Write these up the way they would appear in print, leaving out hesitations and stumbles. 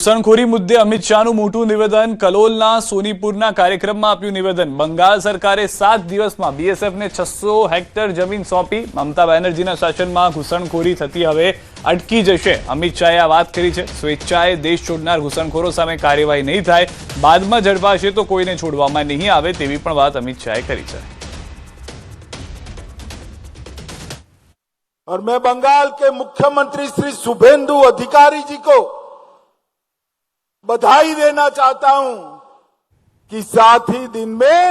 ઘૂસણખોરી મુદ્દે અમિત શાહનું મોટું નિવેદન। કલોલના સોનીપુરના કાર્યક્રમમાં આપ્યું નિવેદન। બંગાળ સરકારે 7 દિવસમાં બીએસએફને 600 હેક્ટર જમીન સોંપી। મમતા બેનર્જીના શાસનમાં ઘૂસણખોરી થતી હવે અટકી જશે। અમિત શાહે આ વાત કરી છે। સ્વેચ્છાએ દેશ છોડનાર ઘૂસણખોરો સામે કાર્યવાહી નહીં થાય, બાદમાં ઝડપાશે તો કોઈને છોડવામાં નહીં આવે તેવી પણ વાત અમિત શાહે કરી છે। और मैं बंगाल के मुख्यमंत्री श्री शुभेंदु अधिकारी जी को बधाई देना चाहता हूं कि 7 ही दिन में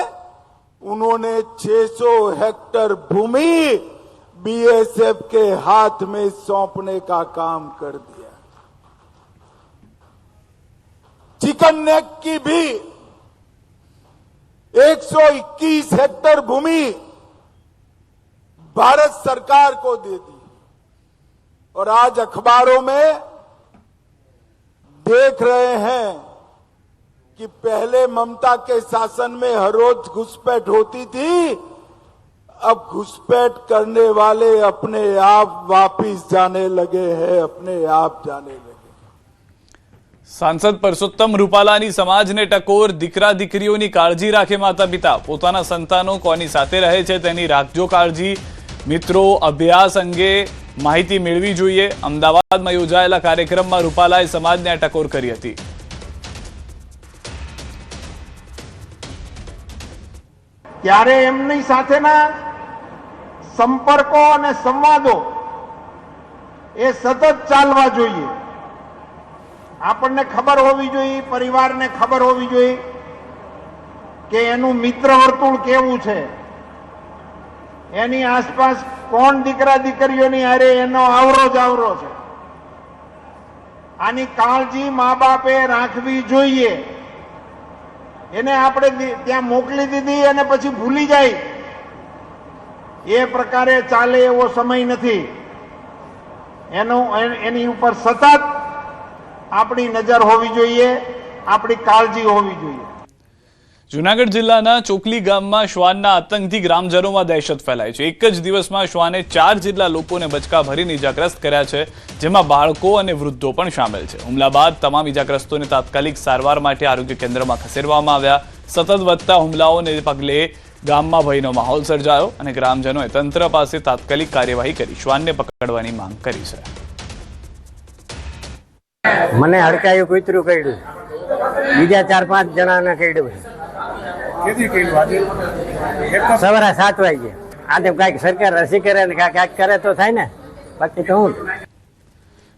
उन्होंने 600 हेक्टर भूमि बीएसएफ के हाथ में सौंपने का काम कर दिया। चिकन नेक की भी 121 हेक्टर भूमि भारत सरकार को दे दी और आज अखबारों में देख रहे हैं कि पहले ममता के शासन में हर रोज घुसपैठ होती थी, अब घुसपैठ करने वाले अपने आप वापिस जाने लगे हैं, अपने आप जाने लगे। सांसद परसोत्तम रूपालानी समाजने टकोर। दीकरा दीकरीओनी काळजी राखे माता पिता। पोताना संतानो कोनी साथे रहे छे तेनी राखजो काळजी। मित्रों, अभ्यास अंगे माहिती मेळवी जोईए। अमदावादमां योजायेला कार्यक्रममां रूपालाए समाजने टकोर करी हती। त्यारे एमनी साथेना संपर्को अने संवादो ए सतत चालवा जोईए। आपणने खबर होवी जोईए, परिवारने खबर होवी जोईए के एनुं मित्र वर्तुळ केवुं छे, एनी आसपास कोण दीकरा दीकरीओनी हारे एनो आवरो ज आवरो छे। आनी काळजी मा बापे राखवी जोईए। एने आपणे त्यां मोकली दीधी अने पछी भूली जाय ए प्रकारे चाले एवो समय नथी। एनी उपर सतत आपणी नजर होवी जोईए, आपणी काळजी होवी जोईए। जूनागढ़ जिल्लाना ચોકલી ગામમાં શ્વાનના આતંકથી ગ્રામજનોમાં દહેશત ફેલાઈ છે। એક જ દિવસમાં શ્વાને 4 જેટલા લોકોને બચકા ભરીને ઇજાગ્રસ્ત કર્યા છે, જેમાં બાળકો અને વૃદ્ધો પણ શામેલ છે। હુમલા બાદ તમામ ઇજાગ્રસ્તોને તાત્કાલિક સારવાર માટે આરોગ્ય કેન્દ્રમાં ખસેડવામાં આવ્યા। સતત વધતા હુમલાઓને પગલે ગામમાં ભયનો માહોલ સર્જાયો અને ગ્રામજનોએ તંત્ર પાસે તાત્કાલિક કાર્યવાહી કરી શ્વાનને પકડવાની માંગ કરી છે। મને હડકાયું કૂતરું કર્યું, બીજા 4-5 જણાને કર્યું। સવારે 7 વાગે આજે કઈક સરકાર રસી કરે ને કઈક કરે તો થાય ને, બાકી તો હું।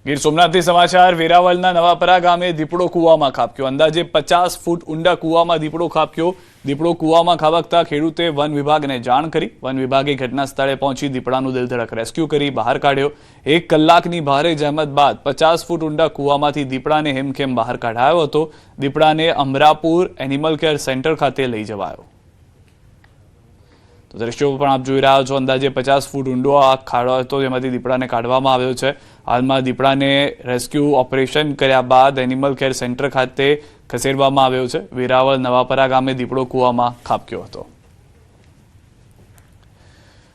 ગીર સોમનાથથી સમાચાર। વેરાવળના નવાપરા ગામે દીપડો કૂવામાં ખાબક્યો। અંદાજે 50 ફૂટ ઊંડા કૂવામાં દીપડો ખાબક્યો। દીપડો કૂવામાં ખાબકતા ખેડૂતે વન વિભાગને જાણ કરી। વન વિભાગે ઘટના સ્થળે પહોંચી દીપડાનું દિલધડક રેસ્ક્યુ કરી બહાર કાઢ્યો। 1 કલાકની ભારે જહેમત બાદ 50 ફૂટ ઊંડા કૂવામાંથી દીપડાને હેમખેમ બહાર કાઢાયો હતો। દીપડાને અમરાપુર એનિમલ કેર સેન્ટર ખાતે લઈ જવાયો। તો દ્રશ્યો પણ આપ જોઈ રહ્યા છો। અંદાજે 50 ફૂટ ઊંડો આ ખાડો હતો, જેમાંથી દીપડાને કાઢવામાં આવ્યો છે। હાલમાં દીપડાને રેસ્ક્યુ ઓપરેશન કર્યા બાદ એનિમલ કેર સેન્ટર ખાતે ખસેડવામાં આવ્યો છે। વેરાવળ નવાપરા ગામે દીપડો કૂવામાં ખાબક્યો હતો।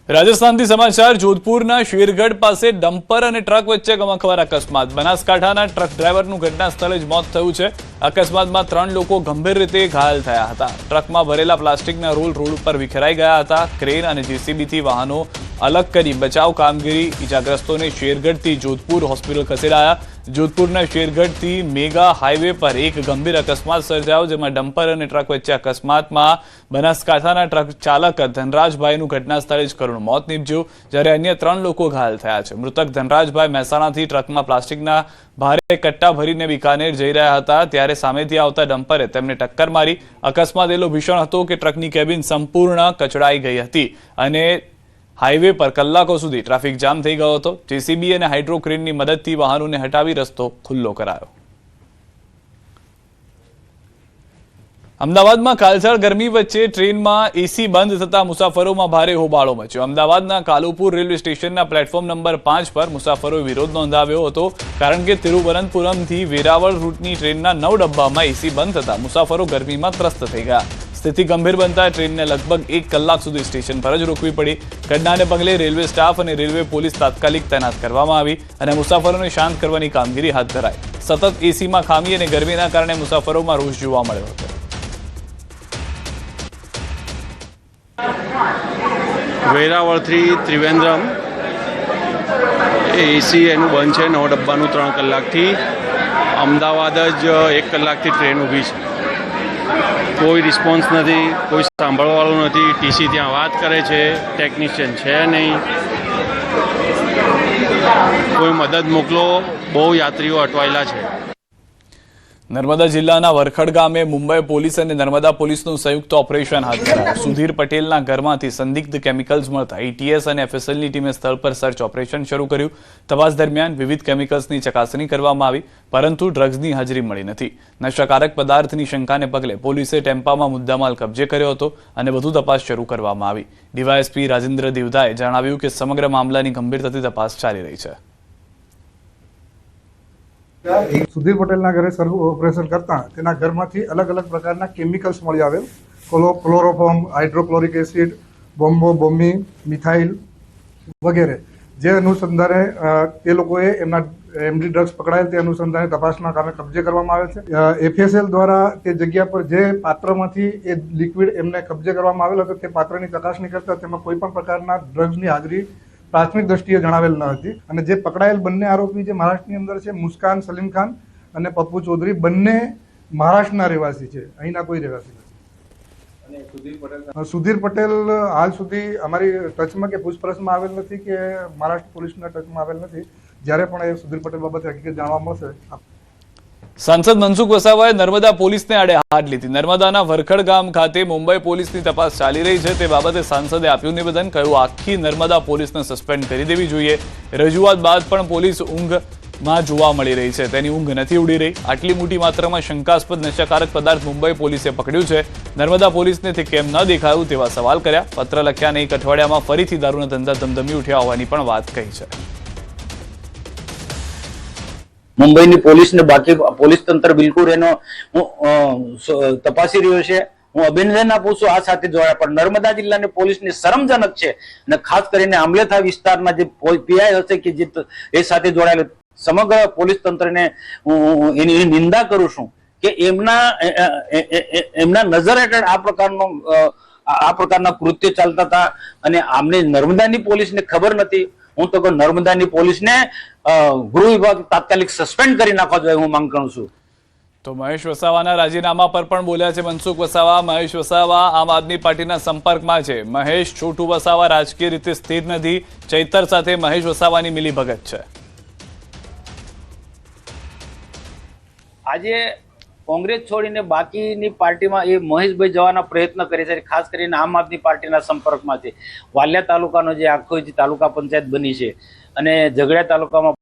રાજસ્થાનથી સમાચાર। જોધપુરના શેરગઢ પાસે ડમ્પર અને ટ્રક વચ્ચે ગમખ્વાર અકસ્માત। બનાસકાંઠાના ટ્રક ડ્રાઈવરનું ઘટના સ્થળે જ મોત થયું છે। અકસ્માતમાં 3 લોકો ગંભીર રીતે ઘાયલ થયા હતા। ટ્રકમાં ભરેલા પ્લાસ્ટિકના રોલ રોડ ઉપર વિખેરાઈ ગયા હતા। ક્રેન અને જેસીબીથી વાહનો अलग करी बचाव कामगीरी। इजाग्रस्तों शेरगढ़ थी जोधपुर होस्पिटल खसेड़ाया। जोधपुर शेरगढ़ थी मेगा हाईवे पर एक गंभीर अकस्मात सर्जायो, जेमां डम्पर और ट्रक वच्चे अकस्मात में बनासकांठाना ट्रक चालक धनराजभाईનું घटना स्थळे ज करुण मौत निपज्યું, જ્યારે अन्य 3 લોકો घायल थया छे। मृतक धनराजभाई મહેસાણાથી ટ્રકમાં પ્લાસ્ટિકના ભારે કટ્ટા ભરીને બીકાનેર જઈ રહ્યા હતા, ત્યારે સામેથી આવતા ડમ્પરે તેમને ટક્કર મારી। અકસ્માત એટલો ભીષણ હતો કે ટ્રકની કેબિન સંપૂર્ણ કચડાઈ ગઈ હતી અને हाईवे पर कलाकों सुधी ट्राफिक जाम थई गयो हतो। जेसीबी અને હાઇડ્રો ક્રેનની મદદથી વાહનોને હટાવી રસ્તો ખુલ્લો કરાયો। અમદાવાદમાં કાળઝાળ ગરમી વચ્ચે ટ્રેનમાં એસી બંધ થતા મુસાફરોમાં ભારે હોબાળો મચ્યો। અમદાવાદના કાલુપુર રેલવે સ્ટેશનના પ્લેટફોર્મ નંબર 5 પર મુસાફરોએ વિરોધ નોંધાવ્યો હતો, કારણ કે તિરુવનંતપુરમથી વેરાવળ રૂટની ટ્રેનના 9 ડબ્બામાં એસી બંધ થતા મુસાફરો ગરમીમાં ત્રસ્ત થઈ ગયા। स्थिति गंभीर बनता ट्रेन ने लगभग 1 कलाक सुधी स्टेशन पर ज रोकवी पड़ी। घटनाने पगले रेलवे स्टाफ और रेलवे पोलीस तात्कालिक तैनात करवामां आवी अने मुसाफरोने शांत करवानी कामगीरी हाथ धराई। સતત એસીમાં ખામી અને ગરમીના કારણે મુસાફરોમાં રોષ જોવા મળ્યો હતો. વેરાવળથી ત્રિવેન્દ્રમ એસી એનું બંધ છે. 9 ડબ્બાનું 3 કલાકથી. અમદાવાદ જ 1 કલાકથી ટ્રેન ઊભી છે. કોઈ રિસ્પોન્સ નથી, કોઈ સાંભળવાવાળું નથી. ટીસી ત્યાં વાત કરે છે, ટેકનિશિયન છે નહીં. કોઈ મદદ મોકલો, બહુ યાત્રીઓ અટવાયેલા છે. નર્મદા જિલ્લાના વરખડ ગામે મુંબઈ પોલીસ અને નર્મદા પોલીસનું સંયુક્ત ઓપરેશન હાથ ધરાયું. સુધીર પટેલના ઘરમાંથી સંદિગ્ધ કેમિકલ્સ મળતા એટીએસ અને એફએસએલની ટીમે સ્થળ પર સર્ચ ઓપરેશન શરૂ કર્યું. તપાસ દરમિયાન વિવિધ કેમિકલ્સની ચકાસણી કરવામાં આવી, પરંતુ ડ્રગ્સની હાજરી મળી નથી. નશાકારક પદાર્થની શંકાને પગલે પોલીસે ટેમ્પામાં મુદ્દામાલ કબજે કર્યો હતો અને વધુ તપાસ શરૂ કરવામાં આવી. ડીવાયએસપી રાજેન્દ્ર દેવદાએ જણાવ્યું કે સમગ્ર મામલાની ગંભીરતાથી તપાસ ચાલી રહી છે. સુધીર પટેલના ઘરે સર્વ ઓપરેશન કરતા તેના ઘરમાંથી અલગ અલગ પ્રકારના કેમિકલ્સ મળી આવેલ. ક્લોરોફોર્મ, હાઇડ્રોક્લોરિક એસિડ, બોમ્બી, મિથાઇલ વગેરે. જે અનુસંધાને તે લોકોએ એમના એમડી ડ્રગ્સ પકડાયેલ તે અનુસંધાને તપાસના કામે કબજે કરવામાં આવે છે. એફએસએલ દ્વારા તે જગ્યા પર જે પાત્રમાંથી એ લિક્વિડ એમને કબજે કરવામાં આવેલ હતો તે પાત્રની ચકાસણી કરતા તેમાં કોઈ પણ પ્રકારના ડ્રગ્સની હાજરી પ્રાથમિક દ્રષ્ટિએ જણાવેલ ન હતી. અને જે પકડાયેલ બંને આરોપી જે મહારાષ્ટ્રની અંદર છે, મુસ્કાન સલીમ ખાન અને પપ્પુ ચૌધરી, બંને મહારાષ્ટ્રના રહેવાસી છે, અહીંના કોઈ રહેવાસી નથી. સુધીર પટેલ હાલ સુધી અમારી ટચમાં કે પૂછપરછમાં આવેલ નથી કે મહારાષ્ટ્ર પોલીસના ટચમાં આવેલ નથી. જ્યારે પણ એ સુધીર પટેલ બાબતે હકીકત જાણવા મળશે. સાંસદ મનસુખ વસાવાએ નર્મદા પોલીસને આડે હાથ લીધી. નર્મદાના વરખડ ગામ ખાતે મુંબઈ પોલીસની તપાસ ચાલી રહી છે તે બાબતે સાંસદે આપ્યું નિવેદન. કહ્યું આખી નર્મદા પોલીસને સસ્પેન્ડ કરી દેવી જોઈએ. રજૂઆત બાદ પણ પોલીસ ઊંઘમાં જોવા મળી રહી છે, તેની ઊંઘ નથી ઉડી રહી. આટલી મોટી માત્રામાં શંકાસ્પદ નશાકારક પદાર્થ મુંબઈ પોલીસે પકડ્યું છે. નર્મદા પોલીસને તે કેમ ન દેખાયું તેવા સવાલ કર્યા. પત્ર લખ્યાને 1 અઠવાડિયામાં ફરીથી દારૂના ધંધા ધમધમી ઉઠ્યા હોવાની પણ વાત કહી છે. મુંબઈની પોલીસને બાકી પોલીસ તંત્ર બિલકુલ એનો તપાસી રહ્યો છે. હું અભિનંદન આપું છું આ સાથે જોડાયા. પણ નર્મદા જિલ્લાની પોલીસની શરમજનક છે અને ખાસ કરીને આમલેથા વિસ્તારના જે પીઆઈ હશે કે જે એ સાથે જોડાયેલ સમગ્ર પોલીસ તંત્રને હું એની નિંદા કરું છું કે એમના નજર હેઠળ આ પ્રકારના કૃત્ય ચાલતા હતા અને આમને નર્મદાની પોલીસને ખબર નથી. હું તો નર્મદાની પોલીસને ગૃહ વિભાગ તાત્કાલિક સસ્પેન્ડ કરી નાખવા જોઈએ હું માંગ કરું છું. તો મહેશ વસાવાના રાજીનામા પર પણ બોલ્યા છે મનસુખ વસાવા. મહેશ વસાવા આમ આદમી પાર્ટીના સંપર્કમાં છે. મહેશ છોટુ વસાવા રાજકીય રીતે સ્થિર નથી. ચૈતર સાથે મહેશ વસાવાની મિલીભગત છે. આજે કોંગ્રેસ છોડીને બાકીની પાર્ટીમાં એ મહેશભાઈ જવાના પ્રયત્ન કરે છે. ખાસ કરીને આમ આદમી પાર્ટીના સંપર્કમાં છે. વાલિયા તાલુકાનો જે આખો તાલુકા પંચાયત બની છે અને ઝઘડિયા તાલુકામાં